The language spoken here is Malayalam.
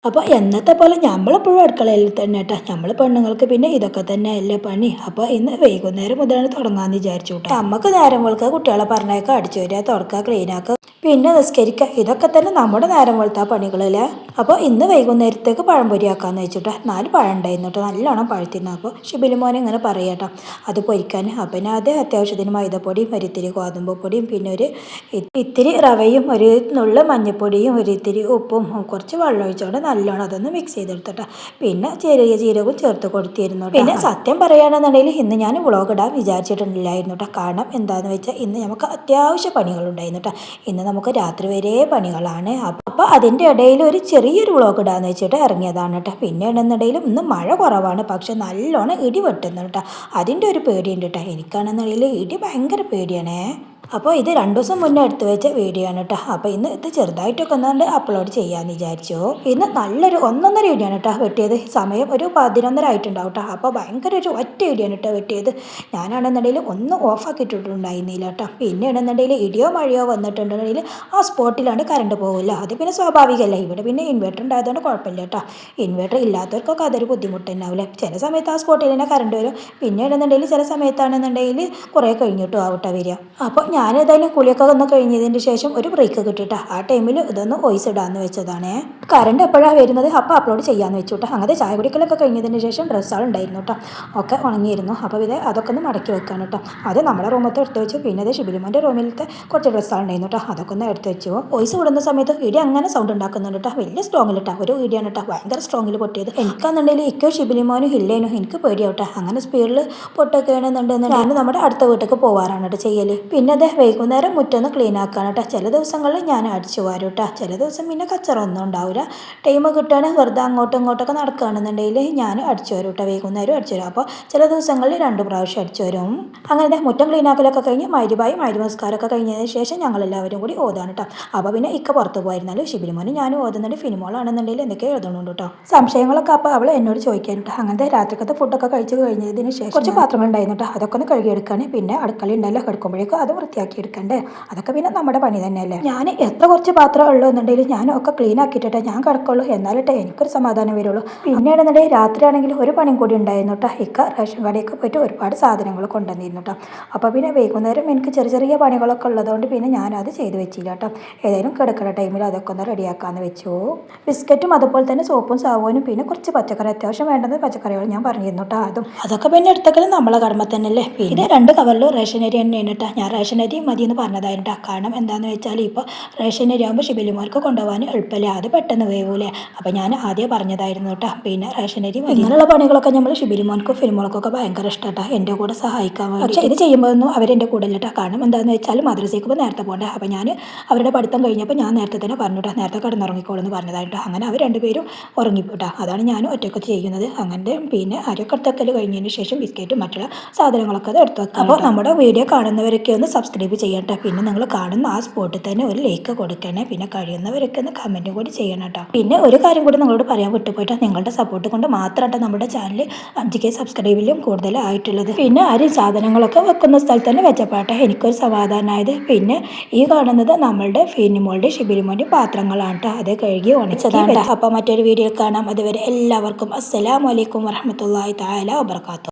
അപ്പോൾ എന്നത്തെ പോലെ നമ്മളെപ്പോഴും അടുക്കളയിൽ തന്നെ കേട്ടോ. നമ്മൾ പെണ്ണുങ്ങൾക്ക് പിന്നെ ഇതൊക്കെ തന്നെ അല്ലേ പണി. അപ്പോൾ ഇന്ന് വൈകുന്നേരം മുതലാണ് തുടങ്ങാമെന്ന് വിചാരിച്ചു കേട്ടോ. നമുക്ക് നേരം വെളുക്കുക, കുട്ടികളെ പറഞ്ഞേക്കുക, അടിച്ചു വരിക, തുറക്കുക, ക്ലീനാക്കുക, പിന്നെ നിസ്കരിക്കുക, ഇതൊക്കെ തന്നെ നമ്മുടെ നേരം വെളുത്ത പണികളല്ലേ. അപ്പോൾ ഇന്ന് വൈകുന്നേരത്തേക്ക് പഴംപൊരി ആക്കാമെന്ന് വെച്ചിട്ട് 4 പഴം ഉണ്ടായിരുന്നു കേട്ടോ, നല്ലോണം പഴുത്തിരുന്നു. അപ്പോൾ ഷിബിലി മോനെ ഇങ്ങനെ പറയാട്ടോ അത് പൊരിക്കാൻ. അപ്പം ഞാൻ അത് അത്യാവശ്യത്തിന് മൈദപ്പൊടിയും ഒരിത്തിരി ഗോതമ്പ് പൊടിയും പിന്നെ ഇത്തിരി റവയും ഒരു നുള്ള മഞ്ഞൾപ്പൊടിയും ഒരിത്തിരി ഉപ്പും കുറച്ച് വെള്ളം ഒഴിച്ചുകൊണ്ട് നല്ലോണം അതൊന്ന് മിക്സ് ചെയ്തെടുത്തിട്ട് പിന്നെ ചെറിയ ജീരകവും ചേർത്ത് കൊടുത്തിരുന്നു. പിന്നെ സത്യം പറയുകയാണെന്നുണ്ടെങ്കിൽ ഇന്ന് ഞാൻ വ്ളോഗ് ഇടാൻ വിചാരിച്ചിട്ടുണ്ടായിരുന്നു കേട്ടോ. കാരണം എന്താണെന്ന് വെച്ചാൽ ഇന്ന് നമുക്ക് അത്യാവശ്യ പണികളുണ്ടായിരുന്നു കേട്ടോ. ഇന്ന് നമുക്ക് രാത്രി വരെ പണികളാണ്. അപ്പോൾ അതിൻ്റെ ഇടയിൽ ഒരു ചെറിയൊരു വ്ളോഗ് ഇടാന്ന് വെച്ചിട്ട് ഇറങ്ങിയതാണ് കേട്ടോ. പിന്നെ ആണെന്നുണ്ടെങ്കിലും ഇന്ന് മഴ കുറവാണ്, പക്ഷെ നല്ലോണം ഇടി വെട്ടുന്നു കേട്ടോ. അതിൻ്റെ ഒരു പേടിയുണ്ട് കേട്ടോ. എനിക്കാണെന്നുണ്ടെങ്കിൽ ഇടി ഭയങ്കര പേടിയാണേ. അപ്പോൾ ഇത് 2 ദിവസം മുന്നേ എടുത്തു വെച്ച വീഡിയോ ആണ് കേട്ടോ. അപ്പോൾ ഇന്ന് ഇത് ചെറുതായിട്ടൊക്കെ ഒന്നുകൊണ്ട് അപ്ലോഡ് ചെയ്യാമെന്ന് വിചാരിച്ചു. ഇന്ന് നല്ലൊരു 1.5 വീഡിയോ ആണ് കേട്ടോ വെട്ടിയത്. സമയം ഒരു 11:30 ആയിട്ടുണ്ടാവും കേട്ടോ. അപ്പോൾ ഭയങ്കര ഒരു ഒറ്റ വീഡിയോ ആണ് കേട്ടോ വെട്ടിയത്. ഞാനാണെന്നുണ്ടെങ്കിൽ ഒന്നും ഓഫാക്കിയിട്ടുണ്ടായിരുന്നില്ല കേട്ടോ. പിന്നെ ആണെന്നുണ്ടെങ്കിൽ ഇടിയോ മഴയോ വന്നിട്ടുണ്ടെങ്കിൽ ആ സ്പോട്ടിലാണ് കറണ്ട് പോകില്ല. അത് പിന്നെ സ്വാഭാവികമല്ല. ഇവിടെ പിന്നെ ഇൻവെർട്ടർ ഉണ്ടായതുകൊണ്ട് കുഴപ്പമില്ല കേട്ടോ. ഇൻവെർട്ടർ ഇല്ലാത്തവർക്കൊക്കെ അതൊരു ബുദ്ധിമുട്ട് തന്നെയാവില്ല. ചില സമയത്ത് ആ സ്പോട്ടിൽ തന്നെ കറണ്ട് വരും. പിന്നെ ആണെന്നുണ്ടെങ്കിൽ ചില സമയത്താണെന്നുണ്ടെങ്കിൽ കുറേ കഴിഞ്ഞിട്ടും ആവട്ടെ വരിക. അപ്പോൾ ഞാനേതായാലും കുളിയൊക്കെ ഒന്ന് കഴിഞ്ഞതിന് ശേഷം ഒരു ബ്രേക്ക് കിട്ടിയിട്ട് ആ ടൈമിൽ ഇതൊന്ന് വോയിസ് ഇടാമെന്ന് വെച്ചതാണ്. കറണ്ട് എപ്പോഴാണ് വരുന്നത് അപ്പോൾ അപ്ലോഡ് ചെയ്യാമെന്ന് വെച്ചു കേട്ടോ. അങ്ങനെ ചായ കുടിക്കലൊക്കെ കഴിഞ്ഞതിന് ശേഷം ഡ്രസ്സുകൾ ഉണ്ടായിരുന്നു കേട്ടോ, ഒക്കെ ഉണങ്ങിയിരുന്നു. അപ്പോൾ ഇത് അതൊക്കെ ഒന്ന് മടക്കി വെക്കാൻ കേട്ടോ. അത് നമ്മുടെ റൂമത്തെ എടുത്ത് വെച്ചു. പിന്നെ അത് ഷിബിലിമോൻ്റെ റൂമിലത്തെ കുറച്ച് ഡ്രസ്സുകൾ ഉണ്ടായിരുന്നു കേട്ടോ, അതൊക്കെ ഒന്ന് എടുത്ത് വെച്ചു. വോയിസ് വിടുന്ന സമയത്ത് ഇടി അങ്ങനെ സൗണ്ട് ഉണ്ടാക്കുന്നുണ്ട് കേട്ടോ. വലിയ സ്ട്രോങ്ങിൽ കേട്ടോ, ഒരു ഇടിയാണ് കേട്ടോ, ഭയങ്കര സ്ട്രോങ്ങിൽ പൊട്ടിയത്. എനിക്കാണെന്നുണ്ടെങ്കിൽ ഇക്കോ ഷിബിലിമോനും ഇല്ലേനും എനിക്ക് പേടിയാവട്ടെ. അങ്ങനെ സ്പീഡിൽ പൊട്ടൊക്കെ ആണെന്നുണ്ടെന്നുണ്ടെങ്കിൽ നമ്മുടെ അടുത്ത വീട്ടിലേക്ക് പോകാറാണ് കേട്ടോ ചെയ്യൽ. പിന്നെ അത് വൈകുന്നേരം മുറ്റൊന്ന് ക്ലീൻ ആക്കാൻ കേട്ടോ. ചില ദിവസങ്ങളിൽ ഞാൻ അടിച്ചു വാരും കേട്ടോ. ചില ദിവസം പിന്നെ കച്ചറ ഒന്നും ഉണ്ടാവില്ല. ടൈം കിട്ടുകയാണെങ്കിൽ വെറുതെ അങ്ങോട്ടും ഇങ്ങോട്ടൊക്കെ നടക്കുകയാണെന്നുണ്ടെങ്കിൽ ഞാൻ അടിച്ചു വരും കേട്ടോ. വൈകുന്നേരം അടിച്ചു വരും. അപ്പോൾ ചില ദിവസങ്ങളിൽ 2 പ്രാവശ്യം അടിച്ചു വരും. അങ്ങനെ മുറ്റം ക്ലീൻ ആക്കലൊക്കെ കഴിഞ്ഞ് മഗ്‌രിബായി നമസ്കാരമൊക്കെ കഴിഞ്ഞതിന് ശേഷം ഞങ്ങളെല്ലാവരും കൂടി ഓതാണ് കേട്ടോ. അപ്പോൾ പിന്നെ ഇക്ക പുറത്ത് പോയിരുന്നാലും ഷിബിലിമോനും ഞാനും ഓതുന്നുണ്ട്. ഫിനിമോളാണെന്നുണ്ടെങ്കിൽ എന്തൊക്കെയോ എഴുതണുണ്ട് കേട്ടോ. സംശയങ്ങളൊക്കെ അപ്പോൾ അവൾ എന്നോട് ചോദിക്കാൻ കേട്ടോ. അങ്ങനത്തെ രാത്രിക്കത്തെ ഫുഡൊക്കെ കഴിച്ച് കഴിഞ്ഞതിന് ശേഷം കുറച്ച് പാത്രങ്ങൾ ഉണ്ടായിരുന്നു കേട്ടോ. അതൊക്കെ ഒന്ന് കഴുകിയെടുക്കാൻ. പിന്നെ അടുക്കള ഉണ്ടല്ലോ, കിടക്കുമ്പോഴേക്കും അത് വൃത്തിയാക്കി എടുക്കണ്ടേ. അതൊക്കെ പിന്നെ നമ്മുടെ പണി തന്നെയല്ലേ. ഞാൻ എത്ര കുറച്ച് പാത്രം ഉള്ളൂ എന്നുണ്ടെങ്കിൽ ഞാനൊക്കെ ക്ലീൻ ആക്കിയിട്ടേ ഞാൻ കിടക്കുള്ളൂ. എന്നാലിട്ടേ എനിക്കൊരു സമാധാനം വരുള്ളൂ. പിന്നെയാണെന്നുണ്ടെങ്കിൽ രാത്രി ആണെങ്കിൽ ഒരു പണിയും കൂടി ഉണ്ടായിരുന്നു കേട്ടോ. ഇക്ക റേഷൻ കടയൊക്കെ പോയിട്ട് ഒരുപാട് സാധനങ്ങൾ കൊണ്ടുവന്നിരുന്നു കേട്ടോ. അപ്പോൾ പിന്നെ വൈകുന്നേരം എനിക്ക് ചെറിയ ചെറിയ പണികളൊക്കെ ഉള്ളതുകൊണ്ട് പിന്നെ ഞാനത് ചെയ്ത് വെച്ചില്ല കേട്ടോ. ഏതായാലും കിടക്കുന്ന ടൈമിൽ അതൊക്കെ ഒന്ന് റെഡിയാക്കാമെന്ന് വെച്ചു. ബിസ്ക്കറ്റും അതുപോലെ തന്നെ സോപ്പും സാബൂനും പിന്നെ കുറച്ച് പച്ചക്കറി, അത്യാവശ്യം വേണ്ടത് പച്ചക്കറികൾ ഞാൻ പറഞ്ഞിരുന്നു കേട്ടോ. അതൊക്കെ പിന്നെ എടുത്തൊക്കെ നമ്മളെ കടമ തന്നെയല്ലേ. പിന്നെ 2 കവറിൽ റേഷൻ അരി തന്നെയാണ് കേട്ടോ. ഞാൻ റേഷൻ അരി മതി എന്ന് പറഞ്ഞതായിട്ട്. കാരണം എന്താണെന്ന് വെച്ചാൽ ഇപ്പോൾ റേഷൻ അരി ആകുമ്പോൾ ഷിബിലിമോർക്ക് കൊണ്ടുപോകാൻ എളുപ്പമില്ല, അത് പെട്ടെന്ന് വേവൂലേ. അപ്പോൾ ഞാൻ ആദ്യം പറഞ്ഞതായിരുന്നു കേട്ടോ. പിന്നെ റേഷൻ അരി ഇങ്ങനെയുള്ള പണികളൊക്കെ നമ്മൾ ഷിബിലിമോൻക്കും ഫിലിമോൾക്കൊക്കെ ഭയങ്കര ഇഷ്ടമാട്ടോ, എൻ്റെ കൂടെ സഹായിക്കാൻ വേണ്ടി. പക്ഷേ ഇത് ചെയ്യുമ്പോഴൊന്നും അവരെൻ്റെ കൂടെ ഇല്ല കേട്ടോ. കാരണം എന്താണെന്ന് വെച്ചാൽ മദ്രസയ്ക്ക് ഇപ്പോൾ നേരത്തെ പോകണ്ടേ. അപ്പോൾ ഞാൻ അവരുടെ പഠിത്തം കഴിഞ്ഞപ്പോൾ ഞാൻ നേരത്തെ തന്നെ പറഞ്ഞു കേട്ടോ, നേരത്തെ കിടന്നുറങ്ങിക്കോളെന്ന് പറഞ്ഞതായിട്ട്. അങ്ങനെ അവർ 2 പേരും ഉറങ്ങിപ്പോട്ടാ. അതാണ് ഞാൻ ഒറ്റയ്ക്ക് ചെയ്യുന്നത്. അങ്ങനെ പിന്നെ അരിയൊക്കെ എടുത്തക്കൽ കഴിഞ്ഞതിന് ശേഷം ബിസ്ക്കറ്റും മറ്റുള്ള സാധനങ്ങളൊക്കെ അത് എടുത്തു വെക്കാം. അപ്പോൾ നമ്മുടെ വീഡിയോ കാണുന്നവരൊക്കെ ഒന്ന് സബ്സ്ക്രൈബ് ചെയ്യട്ടെ. പിന്നെ നിങ്ങൾ കാണുന്ന ആ സ്പോട്ടിൽ തന്നെ ഒരു ലൈക്ക് കൊടുക്കണേ. പിന്നെ കഴിയുന്നവരൊക്കെ ഒന്ന് കമൻറ്റും കൂടി ചെയ്യണം കേട്ടോ. പിന്നെ ഒരു കാര്യം കൂടി നിങ്ങളോട് പറയാൻ വിട്ടുപോയിട്ട്, നിങ്ങളുടെ സപ്പോർട്ട് കൊണ്ട് മാത്രമായിട്ട് നമ്മുടെ ചാനൽ 5K സബ്സ്ക്രൈബിലും കൂടുതലായിട്ടുള്ളത്. പിന്നെ അരി സാധനങ്ങളൊക്കെ വെക്കുന്ന സ്ഥലത്ത് തന്നെ വെച്ചപ്പാട്ടെ എനിക്കൊരു സമാധാനമായത്. പിന്നെ ഈ കാണുന്നത് നമ്മളുടെ ഫിനിമോളുടെ ഷിബിലിമോൻ്റെ പാത്രങ്ങളാണ് കേട്ടോ. അത് കഴുകി ഉണച്ചതാണ്. അപ്പോൾ മറ്റൊരു വീഡിയോ കാണാം. അതുവരെ എല്ലാവർക്കും അസ്സലാമു അലൈക്കും വറഹ്മത്തുള്ളാഹി തആല വബറകാതുഹു.